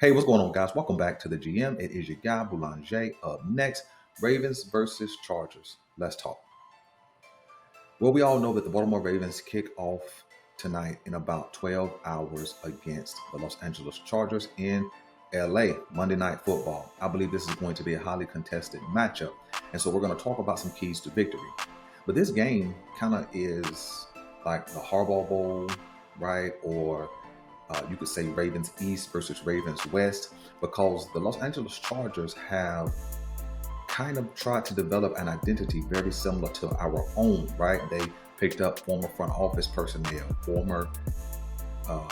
Hey, what's going on, guys? Welcome back to the GM. It is your guy, Boulanger. Up next, Ravens versus Chargers. Let's talk. Well, we all know that the Baltimore Ravens kick off tonight in about 12 hours against the Los Angeles Chargers in LA, Monday Night Football. I believe this is going to be a highly contested matchup. And so we're going to talk about some keys to victory. But this game kind of is like the Harbaugh Bowl, right? Or you could say Ravens East versus Ravens West, because the Los Angeles Chargers have kind of tried to develop an identity very similar to our own, right? They picked up former front office personnel, former uh,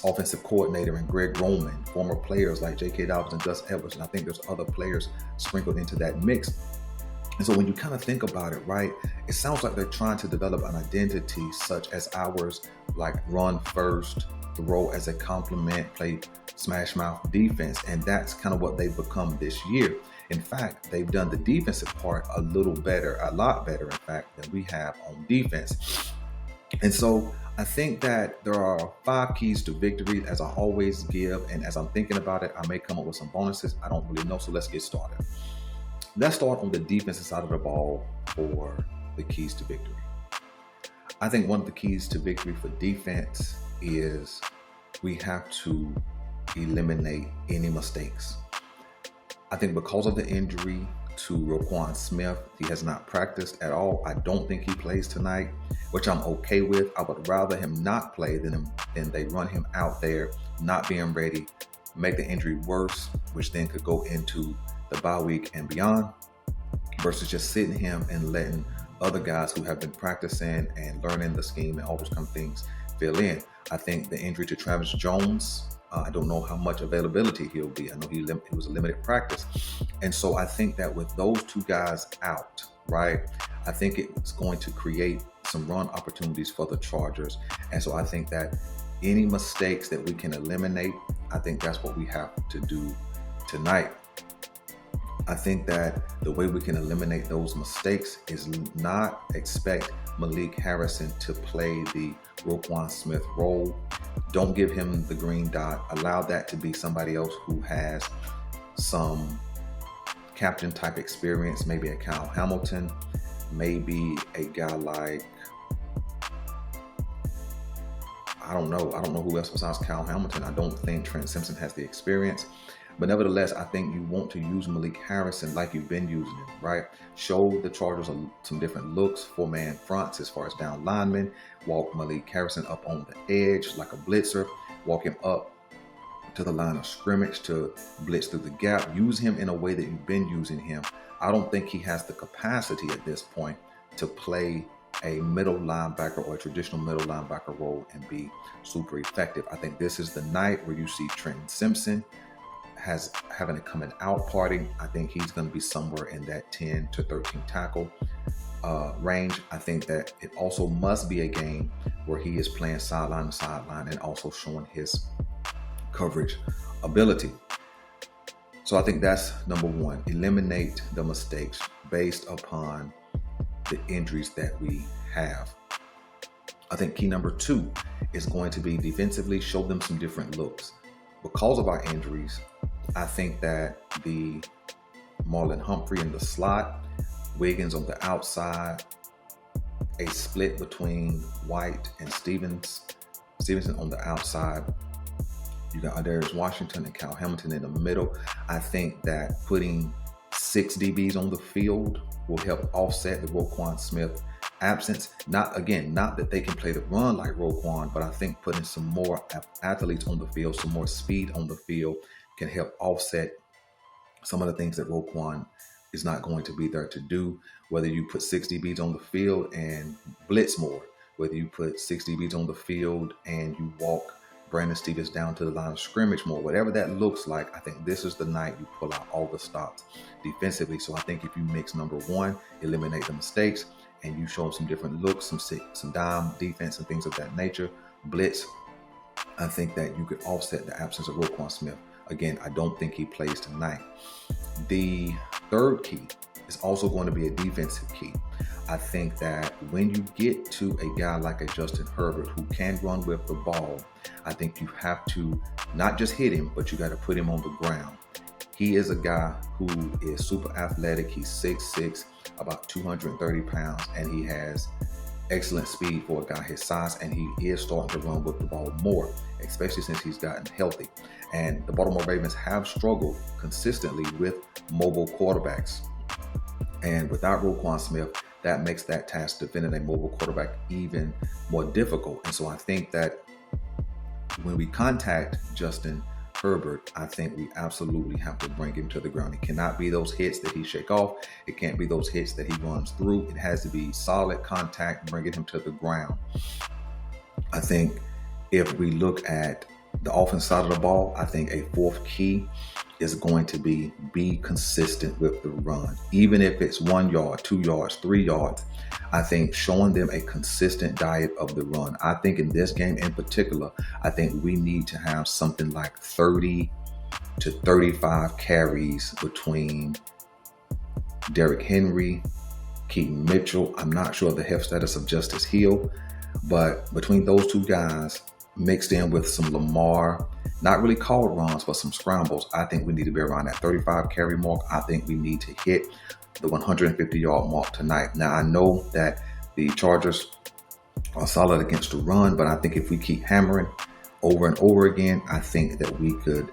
offensive coordinator and Greg Roman, former players like J.K. Dobbins and Gus Edwards, and I think there's other players sprinkled into that mix. And so when you kind of think about it, right, it sounds like they're trying to develop an identity such as ours, like run first, throw as a complement, play smash mouth defense. And that's kind of what they've become this year. In fact, they've done the defensive part a little better, a lot better, in fact, than we have on defense. And so I think that there are 5 keys to victory, as I always give. And as I'm thinking about it, I may come up with some bonuses. I don't really know. So let's get started. Let's start on the defensive side of the ball for the keys to victory. I think one of the keys to victory for defense is we have to eliminate any mistakes. I think because of the injury to Roquan Smith, he has not practiced at all. I don't think he plays tonight, which I'm okay with. I would rather him not play than they run him out there not being ready, make the injury worse, which then could go into the bye week and beyond, versus just sitting him and letting other guys who have been practicing and learning the scheme and all those kind of things fill in. I think the injury to Travis Jones, I don't know how much availability he'll be. I know he was a limited practice. And so I think that with those 2 guys out, right, I think it's going to create some run opportunities for the Chargers. And so I think that any mistakes that we can eliminate, I think that's what we have to do tonight. I think that the way we can eliminate those mistakes is not expect Malik Harrison to play the Roquan Smith role. Don't give him the green dot. Allow that to be somebody else who has some captain type experience, maybe a Kyle Hamilton, maybe a guy like, I don't know who else besides Kyle Hamilton. I don't think Trent Simpson has the experience. But nevertheless, I think you want to use Malik Harrison like you've been using him, right? Show the Chargers some different looks, 4-man fronts as far as down linemen. Walk Malik Harrison up on the edge like a blitzer. Walk him up to the line of scrimmage to blitz through the gap. Use him in a way that you've been using him. I don't think he has the capacity at this point to play a middle linebacker or a traditional middle linebacker role and be super effective. I think this is the night where you see Trenton Simpson having a coming out party. I think he's going to be somewhere in that 10 to 13 tackle range. I think that it also must be a game where he is playing sideline to sideline and also showing his coverage ability. So I think that's number 1. Eliminate the mistakes based upon the injuries that we have. I think key number 2 is going to be defensively, show them some different looks. Because of our injuries, I think that the Marlon Humphrey in the slot, Wiggins on the outside, a split between White and Stevenson on the outside. You got Darius Washington and Kyle Hamilton in the middle. I think that putting 6 DBs on the field will help offset the Roquan Smith absence. Not that they can play the run like Roquan, but I think putting some more athletes on the field, some more speed on the field can help offset some of the things that Roquan is not going to be there to do. Whether you put 6 DBs on the field and blitz more, whether you put 6 DBs on the field and you walk Brandon Stephens down to the line of scrimmage more, whatever that looks like, I think this is the night you pull out all the stops defensively. So I think if you mix number 1, eliminate the mistakes, and you show them some different looks, some dime defense and things of that nature, blitz, I think that you could offset the absence of Roquan Smith. Again, I don't think he plays tonight. The third key is also going to be a defensive key. I think that when you get to a guy like a Justin Herbert who can run with the ball, I think you have to not just hit him, but you got to put him on the ground. He is a guy who is super athletic. He's 6'6", about 230 pounds, and he has excellent speed for a guy his size, and he is starting to run with the ball more, especially since he's gotten healthy. And the Baltimore Ravens have struggled consistently with mobile quarterbacks. And without Roquan Smith, that makes that task defending a mobile quarterback even more difficult. And so I think that when we contact Justin Herbert, I think we absolutely have to bring him to the ground. It cannot be those hits that he shake off. It can't be those hits that he runs through. It has to be solid contact, bringing him to the ground. I think if we look at the offense side of the ball, I think a fourth key is going to be consistent with the run. Even if it's 1 yard, 2 yards, 3 yards, I think showing them a consistent diet of the run. I think in this game in particular, I think we need to have something like 30 to 35 carries between Derrick Henry, Keaton Mitchell. I'm not sure of the health status of Justice Hill, but between those two guys, mixed in with some Lamar, not really called runs, but some scrambles, I think we need to be around that 35 carry mark. I think we need to hit the 150-yard mark tonight. Now, I know that the Chargers are solid against the run, but I think if we keep hammering over and over again, I think that we could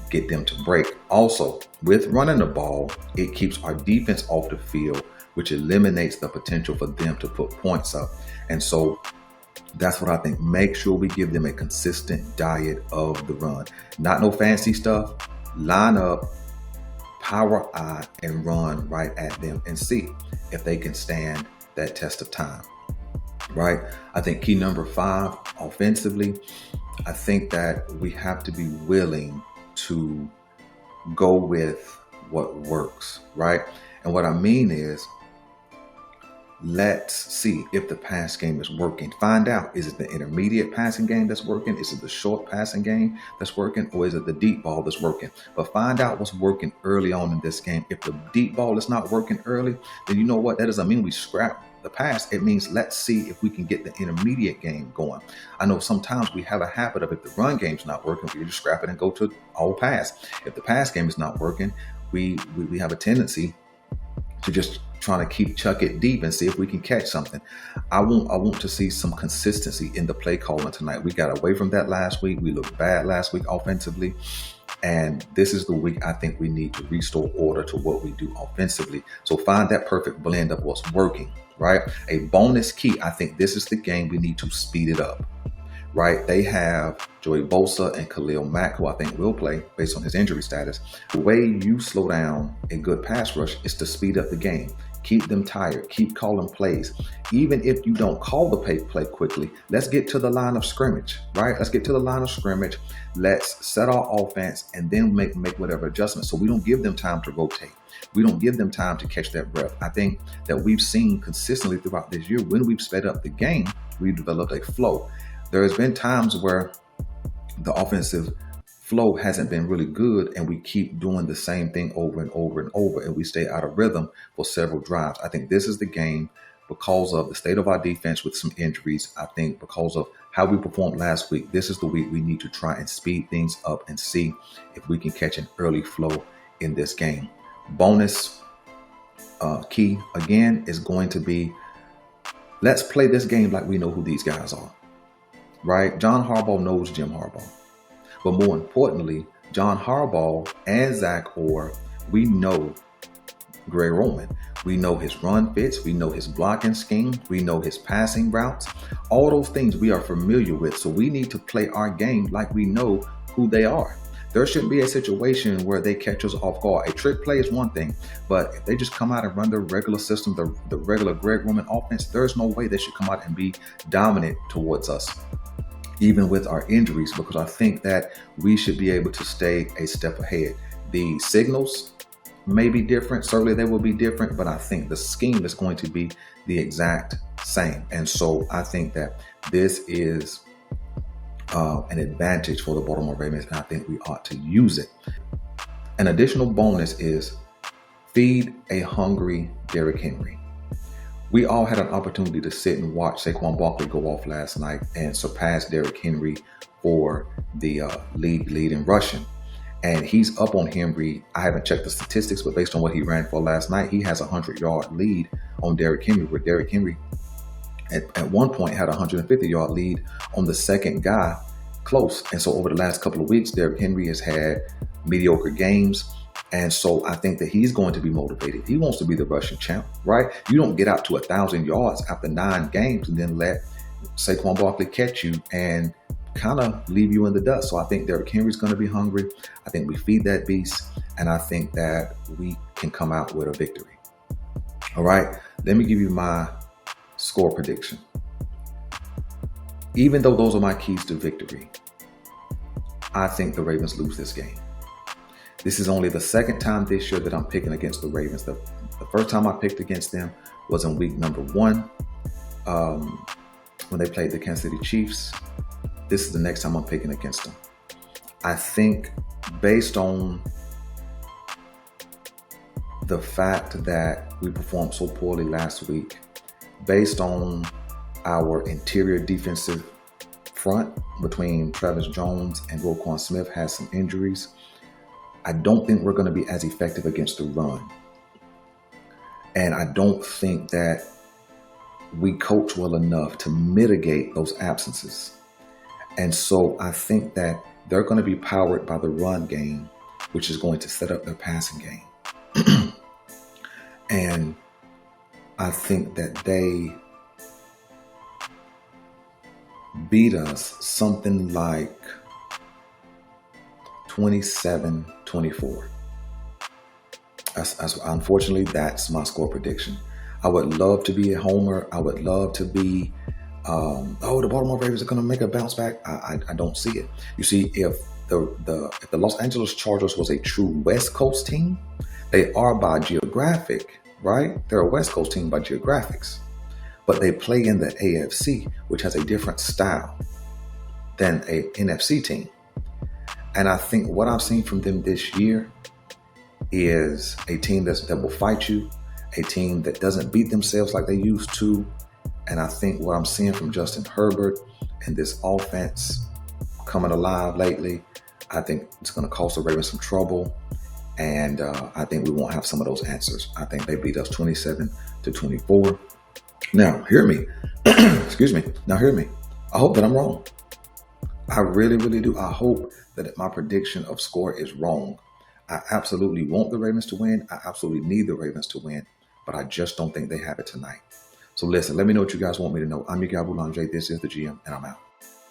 get them to break. Also, with running the ball, it keeps our defense off the field, which eliminates the potential for them to put points up. And so that's what I think. Make sure we give them a consistent diet of the run. Not no fancy stuff. Line up, power eye, and run right at them and see if they can stand that test of time. Right? I think key number 5, offensively, I think that we have to be willing to go with what works. Right? And what I mean is, let's see if the pass game is working. Find out, is it the intermediate passing game that's working? Is it the short passing game that's working? Or is it the deep ball that's working? But find out what's working early on in this game. If the deep ball is not working early, then you know what? That doesn't mean we scrap the pass. It means let's see if we can get the intermediate game going. I know sometimes we have a habit of, if the run game's not working, we just scrap it and go to all pass. If the pass game is not working, we have a tendency to just trying to chuck it deep and see if we can catch something. I want to see some consistency in the play calling tonight. We got away from that last week. We looked bad last week offensively. And this is the week I think we need to restore order to what we do offensively. So find that perfect blend of what's working, right? A bonus key, I think this is the game we need to speed it up. Right? They have Joey Bosa and Khalil Mack, who I think will play based on his injury status. The way you slow down a good pass rush is to speed up the game. Keep them tired. Keep calling plays. Even if you don't call the play quickly, let's get to the line of scrimmage, right? Let's get to the line of scrimmage. Let's set our offense and then make whatever adjustments. So we don't give them time to rotate. We don't give them time to catch that breath. I think that we've seen consistently throughout this year, when we've sped up the game, we've developed a flow. There has been times where the offensive flow hasn't been really good, and we keep doing the same thing over and over and over, and we stay out of rhythm for several drives. I think this is the game, because of the state of our defense with some injuries. I think because of how we performed last week, this is the week we need to try and speed things up and see if we can catch an early flow in this game. Bonus key, again, is going to be, let's play this game like we know who these guys are. Right? John Harbaugh knows Jim Harbaugh. But more importantly, John Harbaugh and Zach Orr, we know Greg Roman. We know his run fits. We know his blocking scheme. We know his passing routes. All those things we are familiar with. So we need to play our game like we know who they are. There shouldn't be a situation where they catch us off guard. A trick play is one thing, but if they just come out and run the regular system, the regular Greg Roman offense, there's no way they should come out and be dominant towards us, even with our injuries, because I think that we should be able to stay a step ahead. The signals may be different. Certainly they will be different, but I think the scheme is going to be the exact same. And so I think that this is an advantage for the Baltimore Ravens, and I think we ought to use it. An additional bonus is feed a hungry Derrick Henry. We all had an opportunity to sit and watch Saquon Barkley go off last night and surpass Derrick Henry for the league lead in rushing. And he's up on Henry. I haven't checked the statistics, but based on what he ran for last night, he has a 100-yard lead on Derrick Henry, where Derrick Henry at one point had a 150-yard lead on the second guy close. And so over the last couple of weeks, Derrick Henry has had mediocre games. And so I think that he's going to be motivated. He wants to be the rushing champ, right? You don't get out to 1,000 yards after 9 games and then let Saquon Barkley catch you and kind of leave you in the dust. So I think Derrick Henry's going to be hungry. I think we feed that beast, and I think that we can come out with a victory. All right, let me give you my score prediction. Even though those are my keys to victory, I think the Ravens lose this game. This is only the second time this year that I'm picking against the Ravens. The first time I picked against them was in week number 1 when they played the Kansas City Chiefs. This is the next time I'm picking against them. I think based on the fact that we performed so poorly last week, based on our interior defensive front between Travis Jones and Roquan Smith has some injuries, I don't think we're going to be as effective against the run. And I don't think that we coach well enough to mitigate those absences. And so I think that they're going to be powered by the run game, which is going to set up their passing game. And I think that they beat us something like 27-24. Unfortunately, that's my score prediction. I would love to be a homer. I would love to be, the Baltimore Ravens are going to make a bounce back. I don't see it. You see, if the Los Angeles Chargers was a true West Coast team, they are by geographic, right? They're a West Coast team by geographics, but they play in the AFC, which has a different style than a NFC team. And I think what I've seen from them this year is a team that will fight you, a team that doesn't beat themselves like they used to. And I think what I'm seeing from Justin Herbert and this offense coming alive lately, I think it's going to cause the Ravens some trouble. And I think we won't have some of those answers. I think they beat us 27-24. Now, hear me. Excuse me. Now, hear me. I hope that I'm wrong. I really, really do. I hope that my prediction of score is wrong. I absolutely want the Ravens to win. I absolutely need the Ravens to win, but I just don't think they have it tonight. So listen, let me know what you guys want me to know. I'm your guy Boulanger. This is the GM, and I'm out.